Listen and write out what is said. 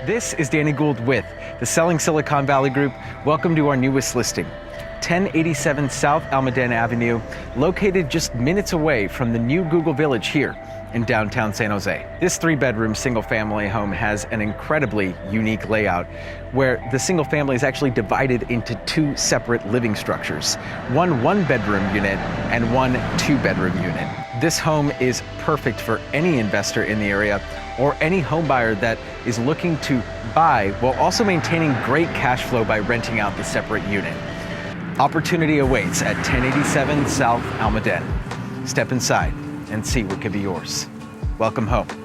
This is Danny Gould with the Selling Silicon Valley Group. Welcome to our newest listing, 1087 South Almaden Avenue, located just minutes away from the new Google Village here in downtown San Jose. This 3-bedroom single-family home has an incredibly unique layout where the single family is actually divided into 2 separate living structures, one 1-bedroom unit and one 2-bedroom unit. This home is perfect for any investor in the area or any home buyer that is looking to buy while also maintaining great cash flow by renting out the separate unit. Opportunity awaits at 1087 South Almaden. Step inside and see what could be yours. Welcome home.